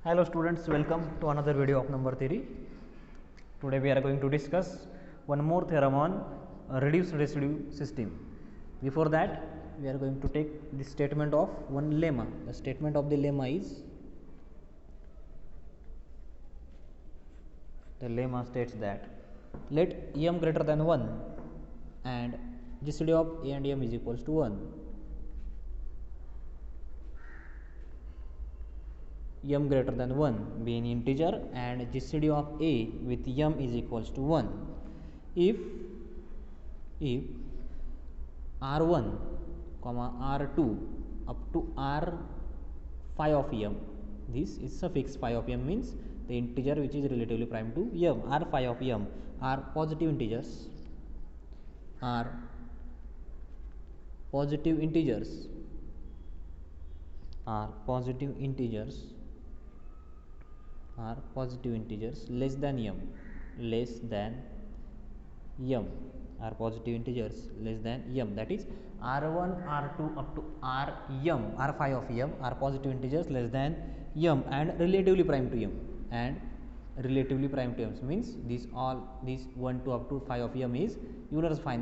Hello students, welcome to another video of number theory. Today we are going to discuss one more theorem on reduced residue system. Before that, we are going to take the statement of one lemma. The statement of the lemma is, the lemma states that let m greater than 1 and GCD of a and m is equals to 1. M greater than 1 be an integer and GCD of a with m is equals to 1 if r1 comma r2 up to r phi of m, this is suffix phi of m means the integer which is relatively prime to m, r phi of m are positive integers, are positive integers, are positive integers, are positive integers less than m, less than m, are positive integers less than m, that is r1 r2 up to r m, r phi of m are positive integers less than m and relatively prime to m, and relatively prime to m means these all these 1 to up to phi of m is Euler's phi,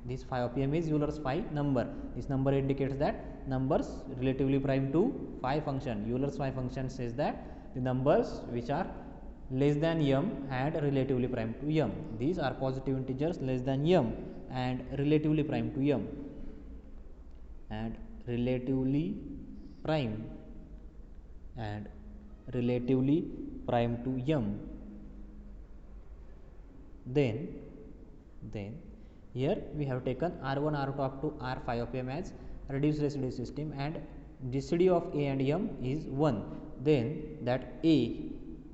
this phi of m is Euler's phi number. This number indicates that numbers relatively prime to phi function. Euler's phi function says that the numbers which are less than m and relatively prime to m, these are positive integers less than m and relatively prime to m, and relatively prime and relatively prime to m. Then here we have taken r1 r2 up to r phi of m as reduced residue system and GCD of a and m is 1. Then that a,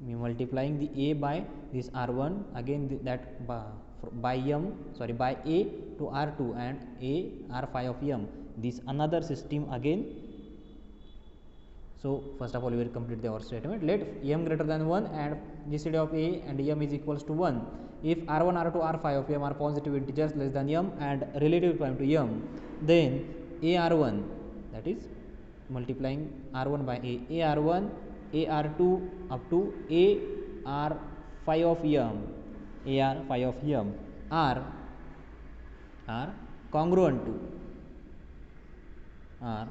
we multiplying the a by this r1 again that by m, sorry, by a to r2 and a r phi of m, this another system again. So first of all we will complete our statement. Let m greater than 1 and GCD of a and m is equals to 1 if r1 r2 r phi of m are positive integers less than m and relative prime to m. Then a r1, that is multiplying r1 by a r1 a r2 up to a r phi of m, a r phi of m are congruent to, are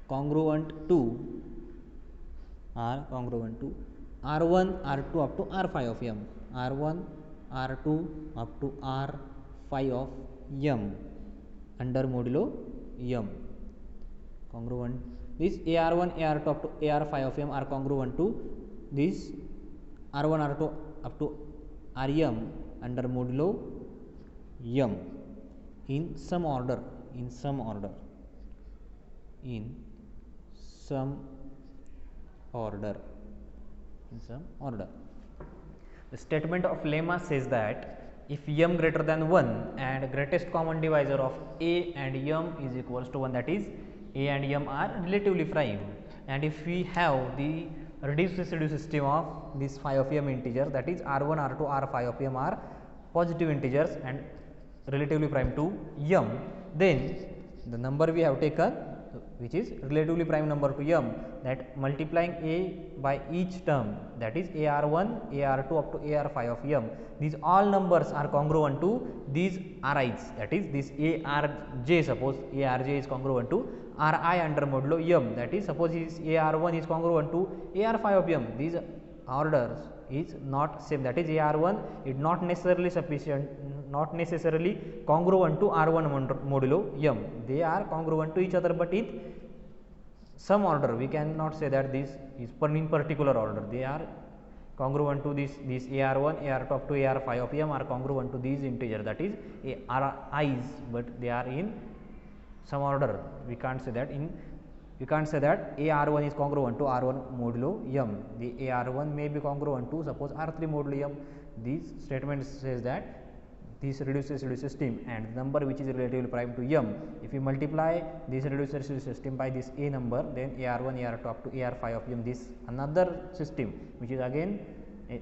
congruent to, are congruent to r1 r2 up to r phi of m, r1 r2 up to r phi of m under modulo m, congruent. This ar1 ar2 up to ar phi of m are congruent to this r1 r2 up to rm under modulo m in some order, in some order, in some order, in some order. The statement of lemma says that if m greater than 1 and greatest common divisor of a and m is equals to 1, that is a and m are relatively prime, and if we have the reduced residue system of this phi of m integer, that is r1 r2 r phi of m are positive integers and relatively prime to m, then the number we have taken which is relatively prime number to m, that multiplying a by each term, that is ar1 ar2 up to ar phi of m, these all numbers are congruent to these ri's, that is this arj, suppose arj is congruent to ri under modulo m, that is suppose is ar1 is congruent to ar phi of m, these orders is not same, that is ar1 is not necessarily sufficient, not necessarily congruent to r1 modulo m, they are congruent to each other but in some order. We cannot say that this is in particular order, they are congruent to this ar1 ar2 up to ar phi of m are congruent to these integer, that is ri's, but they are in some order. We can't say that in, you can't say that ar1 is congruent to r1 modulo m, the ar1 may be congruent to suppose r3 modulo m. This statement says that this reduced residue system and number which is relatively prime to m, if you multiply this reduced residue system by this a number, then ar1 ar2 up to ar phi of m, this another system which is again a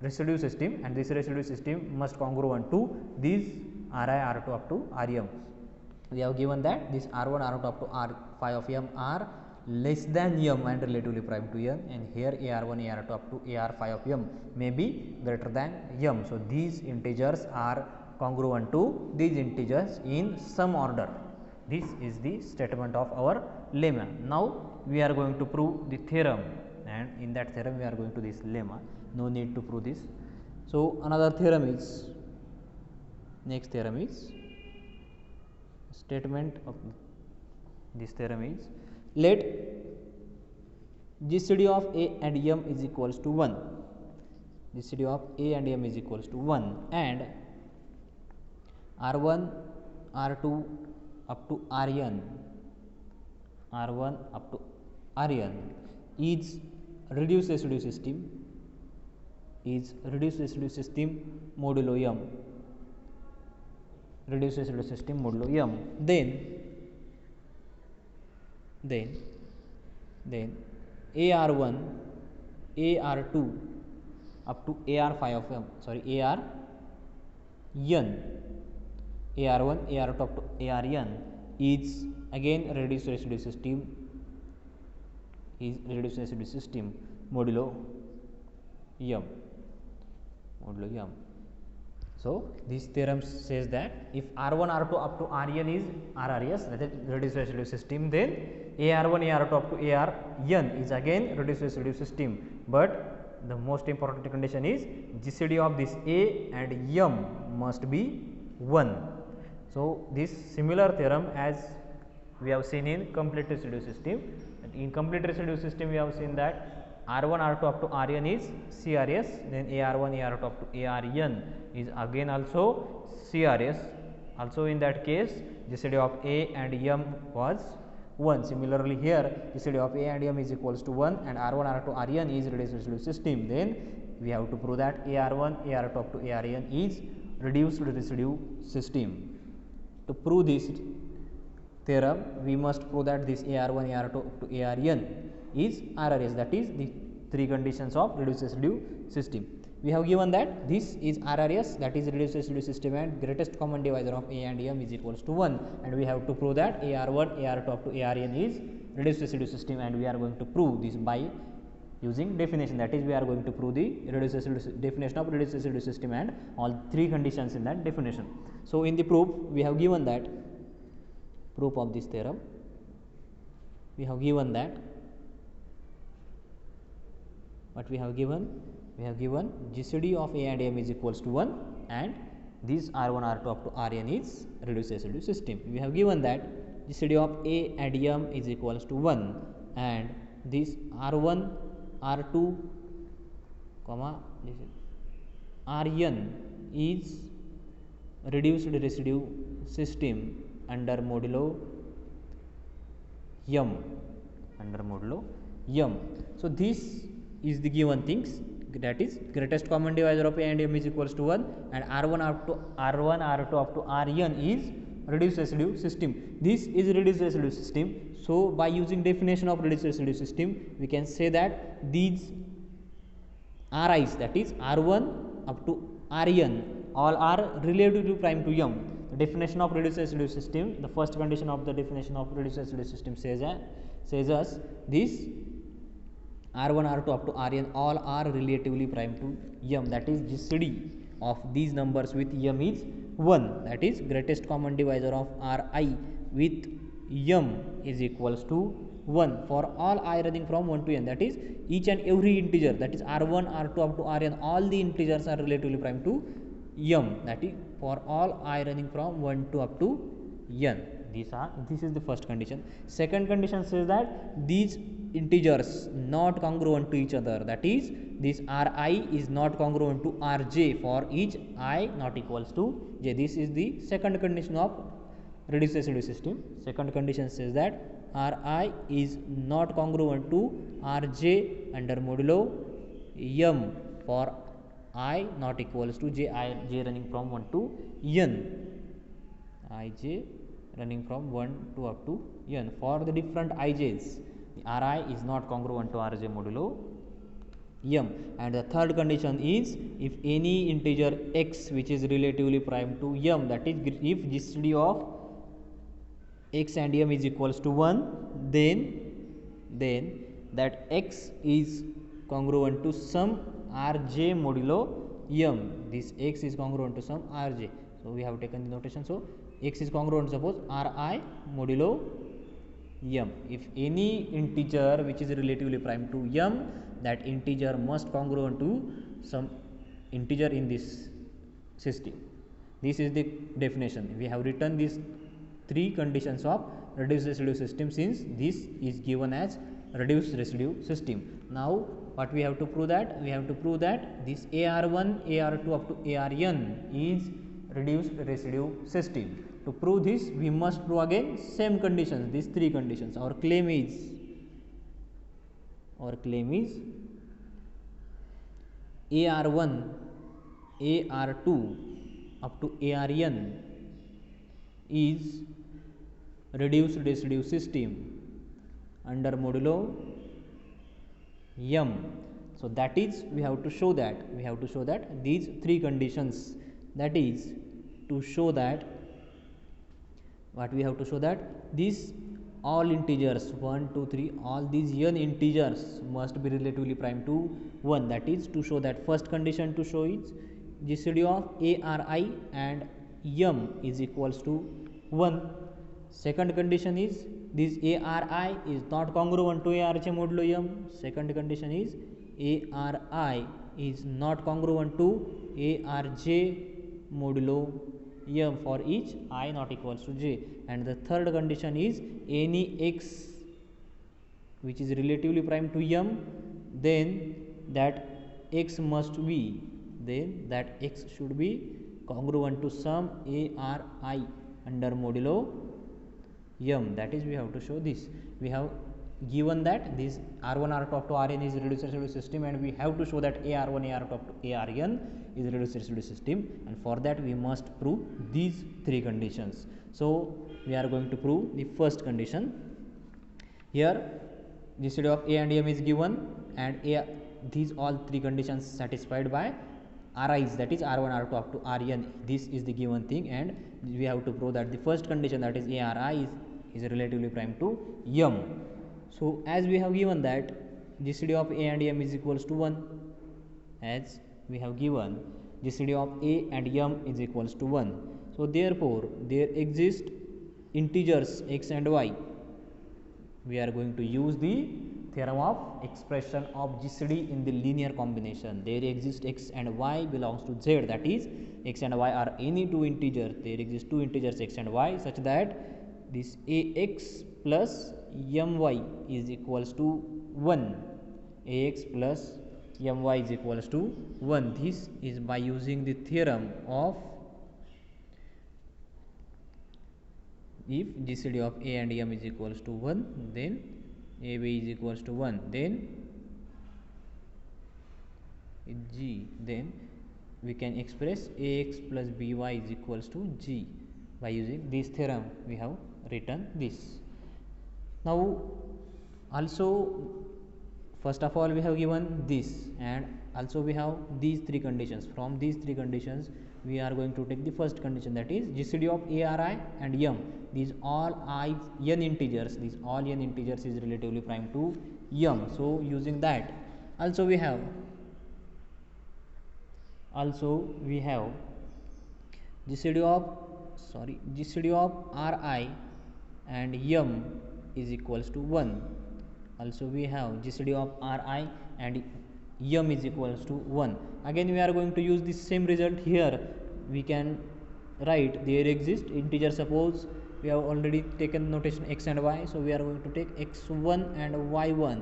residue system, and this residue system must congruent to these ri r2 up to rm. We have given that this r1 r2 up to r phi of m are less than m and relatively prime to n, and here ar1 ar2 up to ar5 of m may be greater than m. So these integers are congruent to these integers in some order. This is the statement of our lemma. Now we are going to prove the theorem, and in that theorem we are going to this lemma. No need to prove this. So another theorem is, next theorem is, statement of this theorem is, let GCD of A and M is equals to 1. GCD of A and M is equals to 1, and R1, R2 up to Rn, R1 up to Rn is reduced residue system, is reduced residue system modulo m, reduced residue system modulo m. Then AR1, AR2 up to AR5 of m, sorry, ARn, AR1, AR2 up to ARn is again reduced residue system, is reduced residue system modulo m, modulo m. So this theorem says that if R1, R2 up to Rn is RRS, that is reduced residue system, then AR1, AR2 up to ARn is again reduced residue system. But the most important condition is GCD of this A and M must be 1. So this similar theorem as we have seen in complete residue system. In complete residue system we have seen that R1, R2 up to Rn is CRS, then AR1, AR2 up to ARn is again also CRS. Also in that case GCD of A and M was 1. Similarly here GCD of A and M is equals to 1, and R1, R2, Rn is reduced residue system. Then we have to prove that AR1, AR2 up to ARn is reduced residue system. To prove this theorem, we must prove that this AR1, AR2 up to ARn is RRS, that is the three conditions of reduced residue system. We have given that this is RRS, that is reduced residue system, and greatest common divisor of A and M is equals to 1, and we have to prove that AR1, AR2 up to ARn is reduced residue system, and we are going to prove this by using definition, that is we are going to prove the reduced residue definition of reduced residue system and all three conditions in that definition. So in the proof we have given that, proof of this theorem, we have given that what we have given, we have given GCD of A and M is equals to 1, and this R1, R2 up to Rn is reduced residue system. We have given that GCD of A and M is equals to 1, and this R1, R2 comma Rn is reduced residue system under modulo m, under modulo m. So this is the given things, that is greatest common divisor of A and M is equals to 1, and R1, R2 up to Rn is reduced residue system. This is reduced residue system. So by using definition of reduced residue system, we can say that these Ri's, that is R1 up to Rn, all are relatively prime to m. The definition of reduced residue system, the first condition of the definition of reduced residue system says us this R1, R2 up to Rn all are relatively prime to m, that is GCD of these numbers with m is 1, that is greatest common divisor of Ri with m is equals to 1 for all I running from 1 to n, that is each and every integer, that is R1, R2 up to Rn, all the integers are relatively prime to m, that is for all I running from 1 to up to n. This is the first condition. Second condition says that these integers not congruent to each other, that is this Ri is not congruent to Rj for each I not equals to j. This is the second condition of reduced residue system. Second condition says that Ri is not congruent to Rj under modulo m for I not equals to j running from 1 to n, ij running from 1 to up to n. For the different ij's, Ri is not congruent to Rj modulo m. And the third condition is if any integer x which is relatively prime to m, that is if GCD of x and m is equals to 1, then then that x is congruent to some rj modulo m. This x is congruent to some rj. So we have taken the notation. So x is congruent, suppose ri modulo m. If any integer which is relatively prime to m, that integer must congruent to some integer in this system. This is the definition. We have written these three conditions of reduced residue system, since this is given as reduced residue system. Now what we have to prove? That we have to prove that this AR1 AR2 up to ARn is reduced residue system. To prove this, we must prove again same conditions, these three conditions. Our claim is AR1 AR2 up to ARn is reduced residue system under modulo m. So that is, we have to show that these three conditions, that is to show that what we have to show, that these all integers 1 2 3, all these n integers must be relatively prime to 1. That is to show that first condition to show is GCD of ARI and m is equals to 1. Second condition is this ARI is not congruent to ARJ modulo m. Second condition is ARI is not congruent to ARJ modulo m for each I not equals to j. And the third condition is any x which is relatively prime to m, then that x must be, then that x should be congruent to some ARI under modulo m. That is, we have to show this. We have given that this R1 R2 up to Rn is reduced residue system, and we have to show that AR1 AR2 up to ARn is reduced residue system, and for that we must prove these three conditions. So we are going to prove the first condition. Here GCD of A and m is given, and these all three conditions satisfied by Ri's, that is R1 R2 up to Rn. This is the given thing, and we have to prove that the first condition, that is ARI is relatively prime to m. So as we have given that GCD of A and m is equals to 1, as we have given GCD of A and m is equals to 1. So therefore there exist integers x and y. We are going to use the theorem of expression of GCD in the linear combination. There exist x and y belongs to z, that is x and y are any two integers. There exist two integers x and y such that this ax plus my is equals to 1. Ax plus my is equals to 1. This is by using the theorem of if GCD of A and m is equals to 1, then AB is equals to 1, then G, then we can express Ax plus By is equals to G. By using this theorem we have written this. Now also, first of all we have given this, and also we have these three conditions. From these three conditions we are going to take the first condition, that is GCD of ARI and m. These all n integers, these all n integers is relatively prime to m. So using that, also we have GCD of Ri and m is equals to 1. Also we have GCD of Ri and m is equals to 1. Again we are going to use the same result. Here we can write there exist integer. Suppose we have already taken notation x and y, so we are going to take x1 and y1.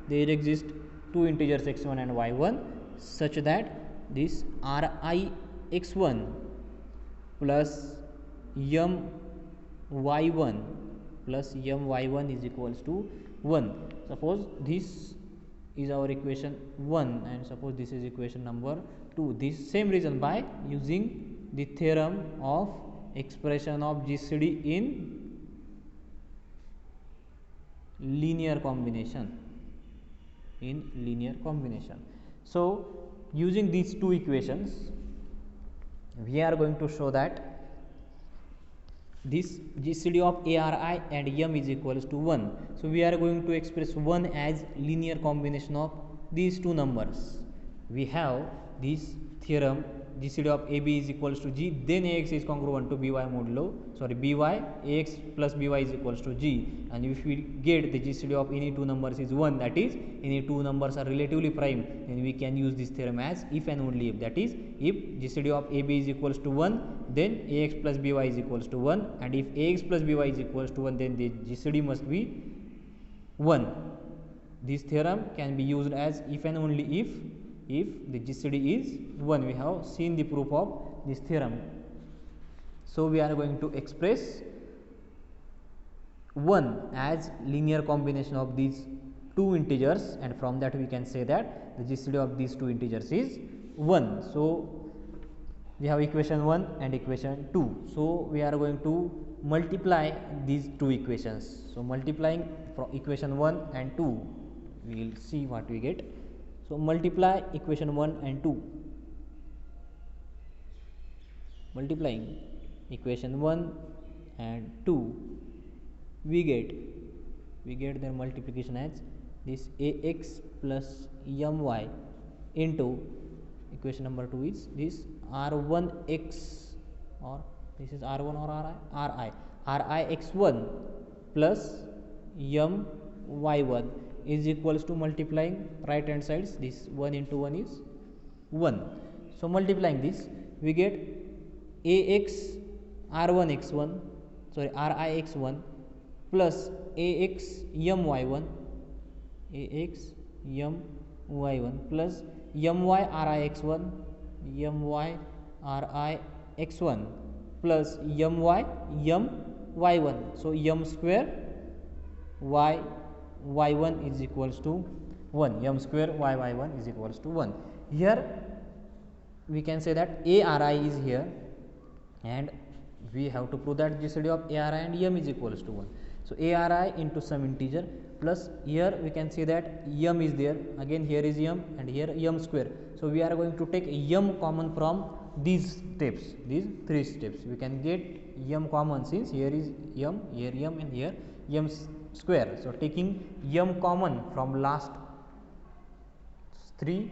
There exist two integers x1 and y1 such that this Ri x1 plus m y1 plus m y1 is equals to 1. Suppose this is our equation 1, and suppose this is equation number 2. This same reason, by using the theorem of expression of GCD in linear combination. So using these two equations we are going to show that this GCD of ARI and M is equals to 1. So we are going to express 1 as linear combination of these two numbers. We have this theorem GCD of AB is equals to G, then AX is congruent to BY modulo, BY, AX plus BY is equals to G, and if we get the GCD of any two numbers is 1, that is any two numbers are relatively prime, then we can use this theorem as if and only if, that is if GCD of AB is equals to 1, then AX plus BY is equals to 1, and if AX plus BY is equals to 1, then the GCD must be 1. This theorem can be used as if and only if the GCD is 1. We have seen the proof of this theorem. So we are going to express 1 as linear combination of these two integers, and from that we can say that the GCD of these two integers is 1. So we have equation 1 and equation 2. So we are going to multiply these two equations. So multiplying from equation 1 and 2, we will see what we get. So multiply equation 1 and 2. Multiplying equation 1 and 2, we get their multiplication as this AX plus my into equation number 2 is this R1x, or this is R1 or RI x1 plus my1 is equals to multiplying right hand sides, this 1 into 1 is 1. So multiplying this, we get AX R1x1 RI x1 plus AX my1 plus my RI x1 my RI x1 plus my y1. So square y1 is equals to 1. Square y1 is equals to 1. Here we can say that ARI is here, and we have to prove that GCD of ARI and M is equals to 1. So ARI into some integer plus here we can say that M is there, again here is M and here M square. So we are going to take M common from these steps, these three steps. We can get M common since here is M, here M and here M square. So taking M common from last three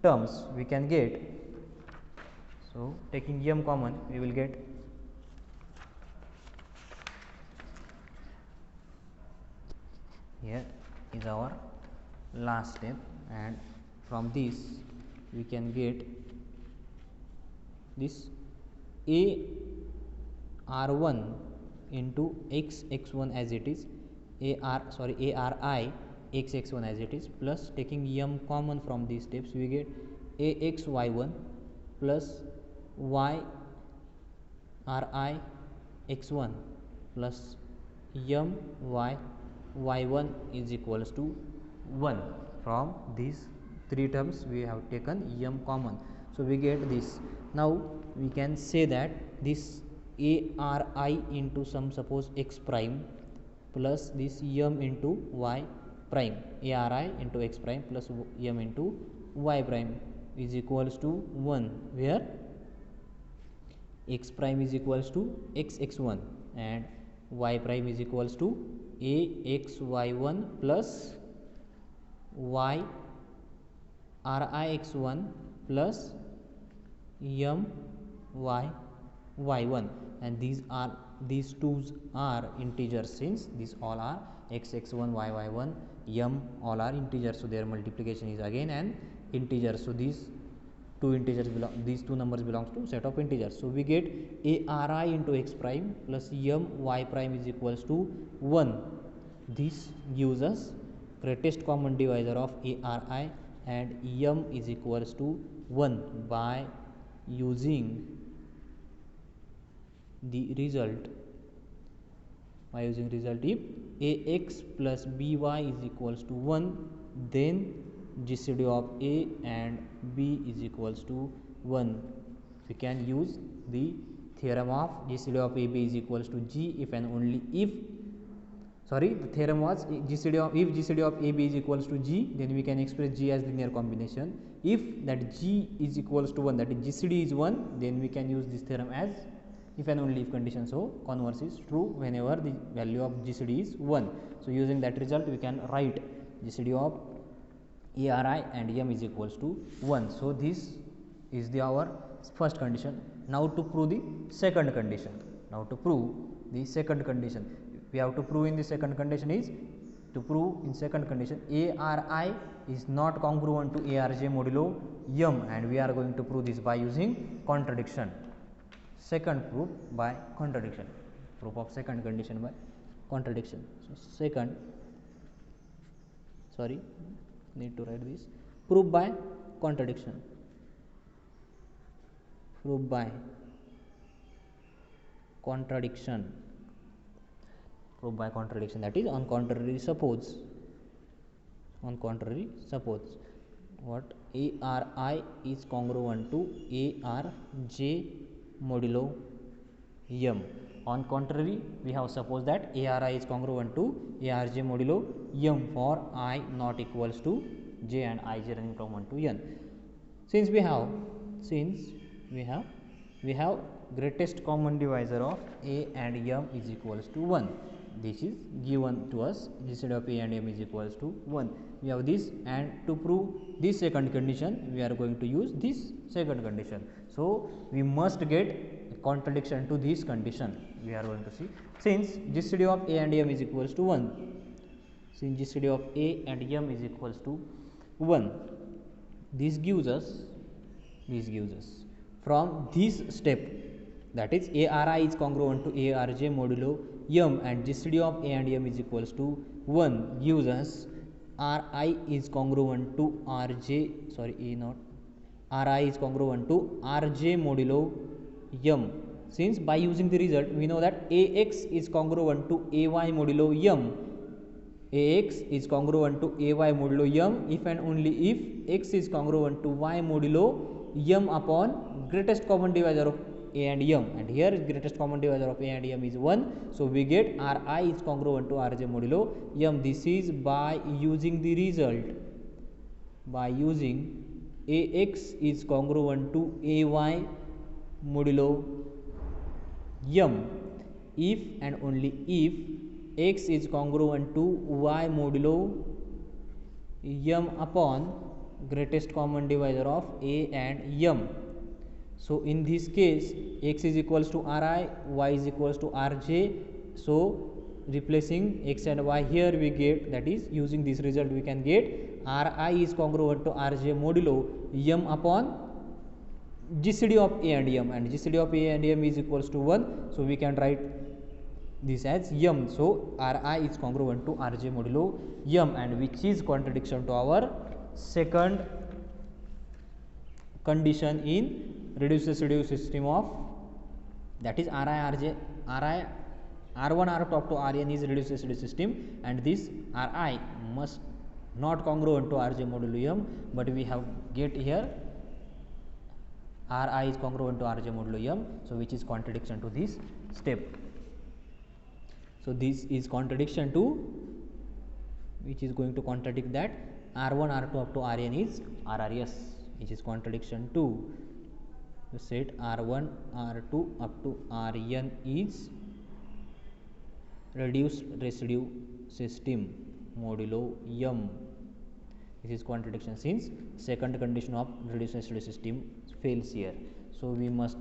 terms we can get. So taking M common, we will get here is our last step, and from this we can get this AR1 into x1 as it is, ARI x1 as it is, plus taking M common from these steps we get AXY1 plus y RI x1 plus y1 is equals to 1. From these three terms we have taken M common, so we get this. Now we can say that this ARI into some suppose x prime plus this M into y prime, ARI into x prime plus M into y prime is equals to 1, where x prime is equals to x1 and y prime is equals to AXY1 plus y RIX1 plus MY1, and these twos are integers since these all are x1 y1 M all are integers, so their multiplication is again an integer. So these two numbers belongs to set of integers. So we get ARI into x prime plus y prime is equals to 1. This gives us greatest common divisor of ARI and M is equals to 1 by using the result. If AX plus BY is equals to 1, then GCD of A and B is equals to 1. We can use the theorem of GCD of AB is equals to G if and only if, the theorem was if GCD of AB is equals to G, then we can express G as linear combination. If that G is equals to 1, that is GCD is 1, then we can use this theorem as if and only if condition, so converse is true whenever the value of GCD is 1. So using that result we can write GCD of ARI and M is equals to 1. So this is the our first condition. Now to prove the second condition. Now to prove the second condition, we have to prove in the second condition is, to prove in second condition ARI is not congruent to ARJ modulo M, and we are going to prove this by using contradiction. Second proof by contradiction. Proof of second condition by contradiction. So second, sorry, need to write this. Proof by contradiction. Proof by contradiction. Proof by contradiction, that is on contrary suppose. On contrary suppose what ARI is congruent to ARJ modulo M. On contrary, we have supposed that ARI is congruent to ARJ modulo M for I not equals to J and Ij running from 1 to N. Since we have greatest common divisor of A and M is equals to 1. This is given to us. GCD of A and M is equals to 1. We have this, and to prove this second condition we are going to use this second condition. So we must get a contradiction to this condition. We are going to see, since GCD of A and M is equals to 1, since GCD of A and M is equals to 1, this gives us from this step, that is ARI is congruent to ARJ modulo M and GCD of A and M is equals to 1 gives us RI is congruent to RJ, sorry A not, RI is congruent to RJ modulo M. Since by using the result we know that AX is congruent to AY modulo M. AX is congruent to AY modulo M if and only if X is congruent to Y modulo M upon greatest common divisor of A and M, and here greatest common divisor of A and M is 1. So we get RI is congruent to RJ modulo M. This is by using the result, by using AX is congruent to AY modulo M if and only if X is congruent to Y modulo M upon greatest common divisor of A and M. So in this case X is equals to RI, Y is equals to RJ. So replacing X and Y here we get, that is using this result we can get RI is congruent to RJ modulo M upon GCD of A and M, and GCD of A and M is equals to 1. So we can write this as M. So RI is congruent to RJ modulo M, and which is contradiction to our second condition in reduced residue system of, that is R1 R2 up to Rn is reduced residue system, and this Ri must not congruent to RJ modulo M, but we have get here Ri is congruent to RJ modulo M, so which is contradiction to this step. So this is contradiction to, which is going to contradict that R1 R2 up to Rn is RRS, which is contradiction to the set R1 R2 up to Rn is reduced residue system modulo M. This is contradiction since second condition of reduced residue system fails here. So we must,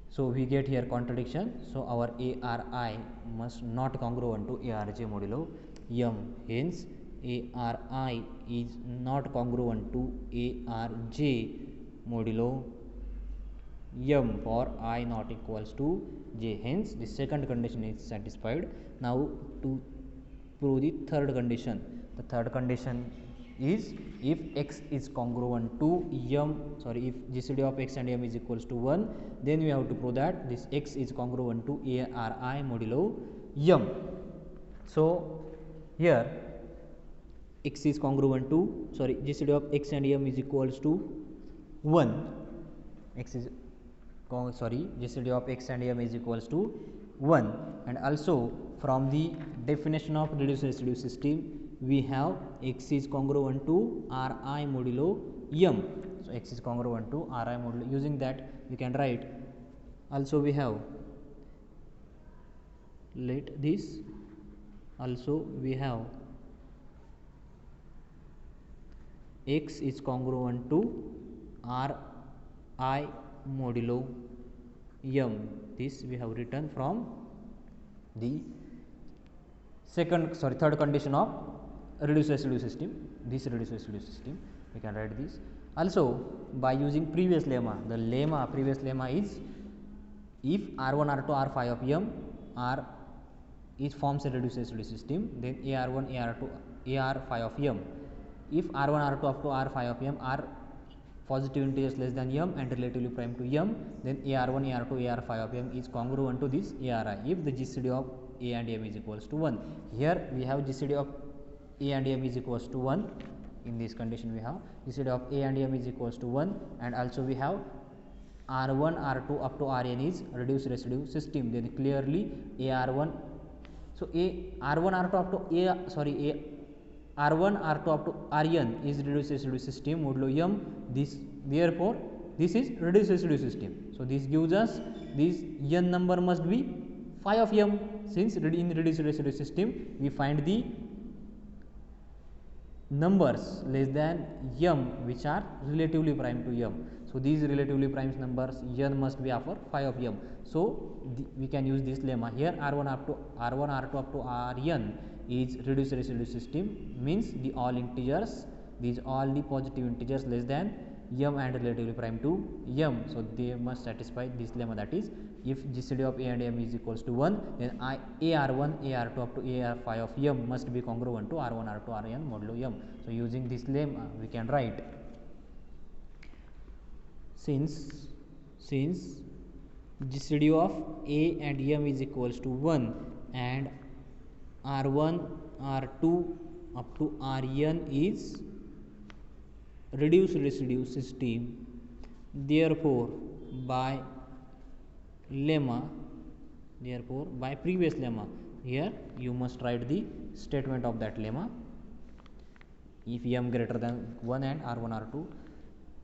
so we get here contradiction. So our ARI must not congruent to ARJ modulo M. Hence ARI is not congruent to ARJ modulo M for I not equals to J. Hence the second condition is satisfied. Now to prove the third condition. The third condition is if X is congruent to M, sorry, if GCD of X and M is equals to 1, then we have to prove that this X is congruent to ARI modulo M. So here X is congruent to, sorry, GCD of X and M is equals to 1. X is, sorry, GCD of X and M is equals to 1, and also from the definition of reduced residue system we have X is congruent to Ri modulo M. So X is congruent to Ri modulo, using that we can write Also we have, let this, also we have x is congruent to r I modulo m. This we have written from the third condition of reduced residue system. This reduced residue system, we can write this. Also by using previous lemma, the previous lemma is, if R1 R2 R5 of m are each forms a reduced residue system, then AR1 AR2 AR5 of m, if R1 R2 up to R5 of m are positive integers less than m and relatively prime to m, then AR1 AR2 AR5 of m is congruent to this ARI if the GCD of A and m is equals to 1. Here we have GCD of A and m is equals to 1. In this condition we have GCD of A and m is equals to 1, and also we have R1 R2 up to Rn is reduced residue system. Then clearly AR1, so R1 R2 up to R1 R2 up to Rn is reduced residue system modulo m. Therefore this is reduced residue system. So this gives us this n number must be phi of m, since in reduced residue system we find the numbers less than m which are relatively prime to m. So these relatively prime numbers n must be of phi of m. So we can use this lemma here. R1 R2 up to Rn is reduced residue system, means the all integers, these all the positive integers less than m and relatively prime to m. So they must satisfy this lemma, that is, if GCD of A and m is equals to 1, then AR1 AR2 up to AR5 of m must be congruent to R1 R2 Rn modulo m. So using this lemma we can write, since GCD of A and m is equals to 1 and R1 R2 up to Rn is reduced residue system, therefore by previous lemma, here you must write the statement of that lemma. If m greater than 1 and R1 R2,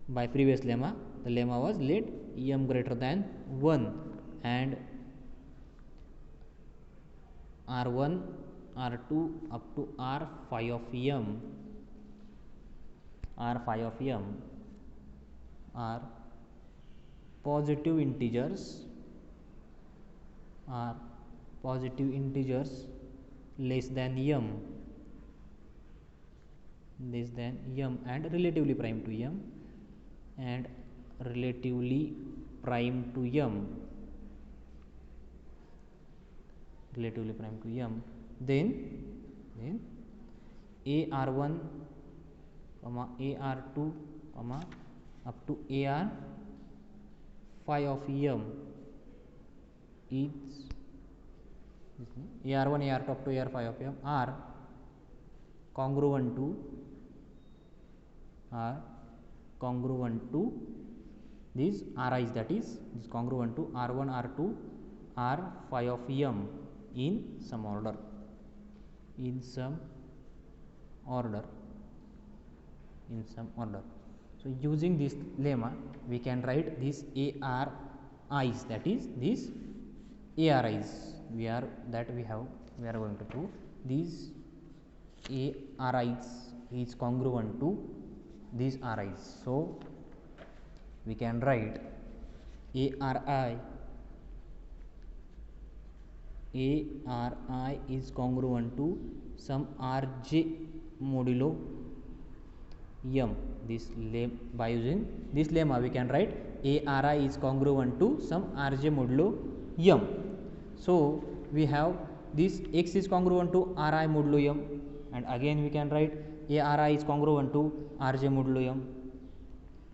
by previous lemma, the lemma was let m greater than 1 and R1 R2 up to R5 of m are positive integers less than m and relatively prime to m then AR1 AR2 up to AR5 of m is AR1 AR2 up to AR5 of m are congruent to these Ri's, that is congruent to R1 R2 R5 of m in some order. So using this lemma we can write these ARI's, that is these ARI's we are going to prove these ARI's is congruent to these Ri's. So we can write ARI is congruent to some Rj modulo m. By using this lemma we can write ARI is congruent to some Rj modulo m. So we have this x is congruent to Ri modulo m, and again we can write ARI is congruent to Rj modulo m.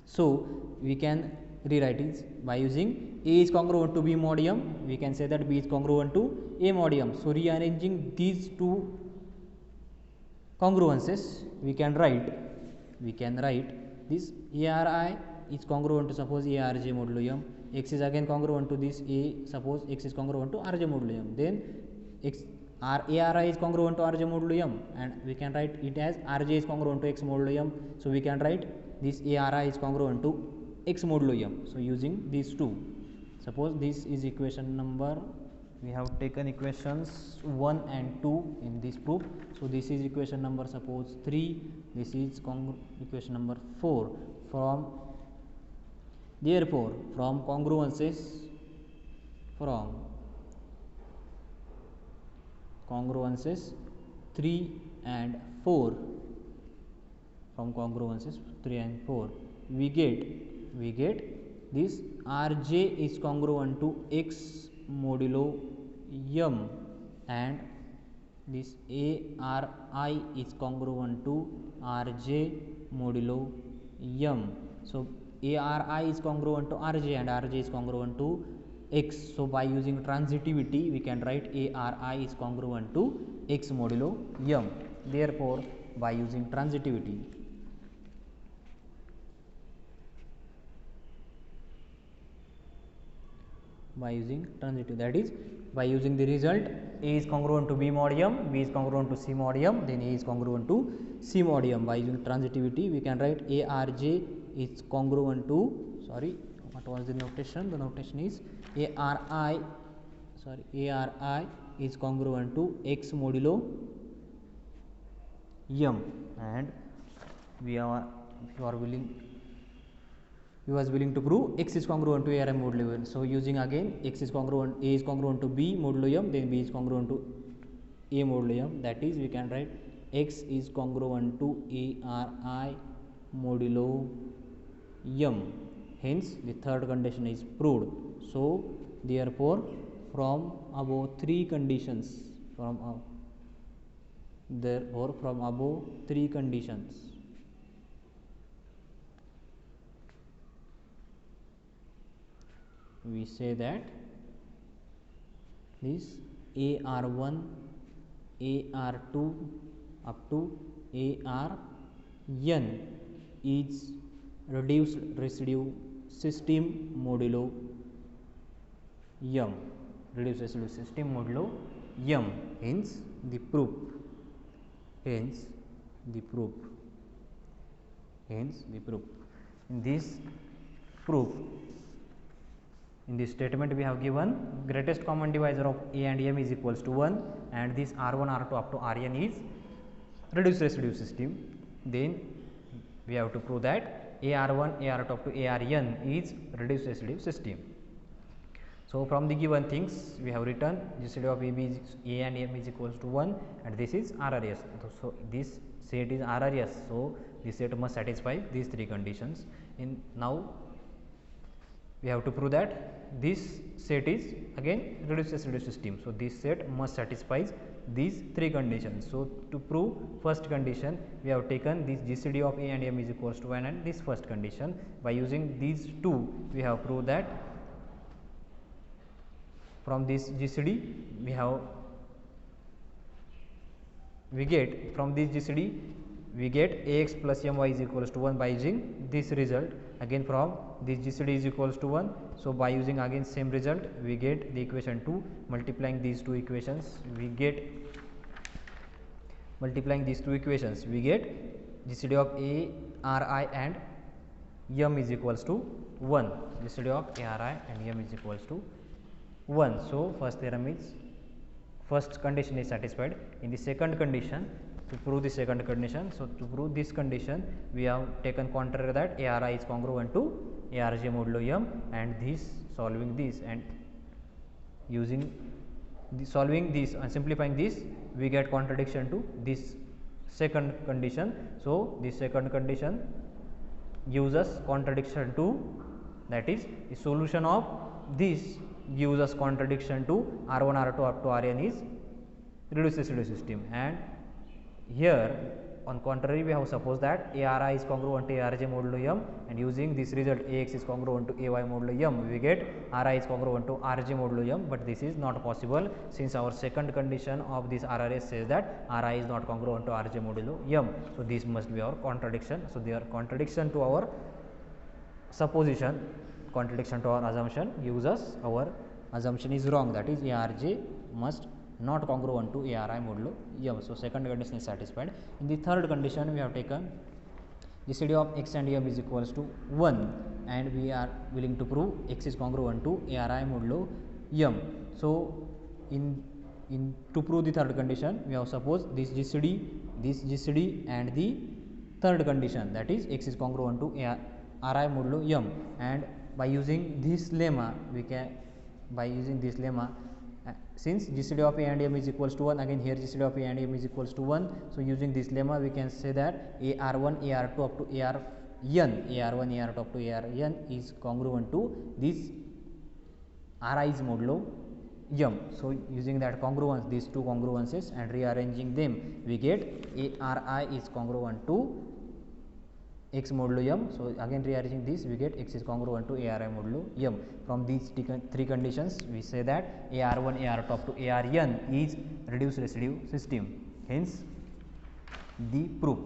So we can rewrite it by using A is congruent to B mod m, we can say that B is congruent to A mod m. So rearranging these two congruences we can write this ARI is congruent to suppose ARJ modulo m, x is again congruent to this A, suppose x is congruent to Rj modulo m, then ARI is congruent to Rj modulo m, and we can write it as Rj is congruent to x modulo m. So we can write this ARI is congruent to x modulo m. So using these two, so suppose this is equation number, we have taken equations 1 and 2 in this proof. So this is equation number suppose 3, this is equation number 4. From therefore from congruences 3 and 4, from congruences 3 and 4, we get this Rj is congruent to x modulo m, and this Ari is congruent to Rj modulo m. So Ari is congruent to Rj and Rj is congruent to x. So by using transitivity we can write Ari is congruent to x modulo m. Therefore by using transitivity, that is by using the result A is congruent to B mod m, B is congruent to C mod m, then A is congruent to C mod m. By using transitivity we can write Arj is congruent to, sorry, what was the notation? The notation is Ari is congruent to x modulo m, and he was willing to prove x is congruent to Ari modulo m. So using again x is congruent, A is congruent to B modulo m, then B is congruent to A modulo m, that is we can write x is congruent to Ari modulo m. Hence the third condition is proved. So therefore from above three conditions, we say that this AR1, AR2 up to ARn is reduced residue system modulo m, reduced residue system modulo m. Hence the proof, in this proof, in this statement we have given greatest common divisor of A and M is equals to 1, and this R1, R2 up to Rn is reduced residue system. Then we have to prove that AR1, AR2 up to ARn is reduced residue system. So from the given things we have written GCD of A and M is equals to 1, and this is RRS. So this set is RRS. So this set must satisfy these three conditions. Now we have to prove that this set is again reduced residue system. So this set must satisfy these three conditions. So to prove first condition, we have taken this GCD of A and M is equals to 1 and this first condition. By using these two, we have proved that from this GCD we get from this GCD we get Ax plus My is equals to 1 by using this result. Again from this GCD is equals to 1. So by using again same result, we get the equation 2. Multiplying these two equations, we get GCD of A, Ri and M is equals to 1. GCD of A, Ri and M is equals to 1. So first condition is satisfied. In the second condition, to prove the second condition, so to prove this condition, we have taken contrary that ARI is congruent to ARJ modulo m, and solving this and solving this and simplifying this, we get contradiction to this second condition. So this second condition gives us contradiction to, that is the solution of this gives us contradiction to R1, R2 up to Rn is reduced residue system, and here on contrary we have supposed that ARI is congruent to ARJ modulo m, and using this result Ax is congruent to AY modulo m, we get Ri is congruent to RJ modulo m, but this is not possible since our second condition of this RRS says that Ri is not congruent to RJ modulo m. So this must be our contradiction. So their contradiction to our supposition, contradiction to our assumption gives us our assumption is wrong, that is ARJ must not congruent to ARI modulo m. So second condition is satisfied. In the third condition, we have taken GCD of x and m is equals to 1, and we are willing to prove x is congruent to ARI modulo m. So in to prove the third condition, we have suppose this GCD and the third condition, that is x is congruent to RI modulo m, and by using this lemma we can, since GCD of A and M is equals to 1, again here GCD of A and M is equals to 1, so using this lemma we can say that AR1 AR2 up to AR1 AR2 up to ARN is congruent to this RI's modulo m. So using that congruence, these two congruences, and rearranging them, we get ARI is congruent to x modulo m. So again rearranging this, we get x is congruent to ARI modulo m. From these three conditions, we say that AR1 AR2 up to ARN is reduced residue system. Hence the proof.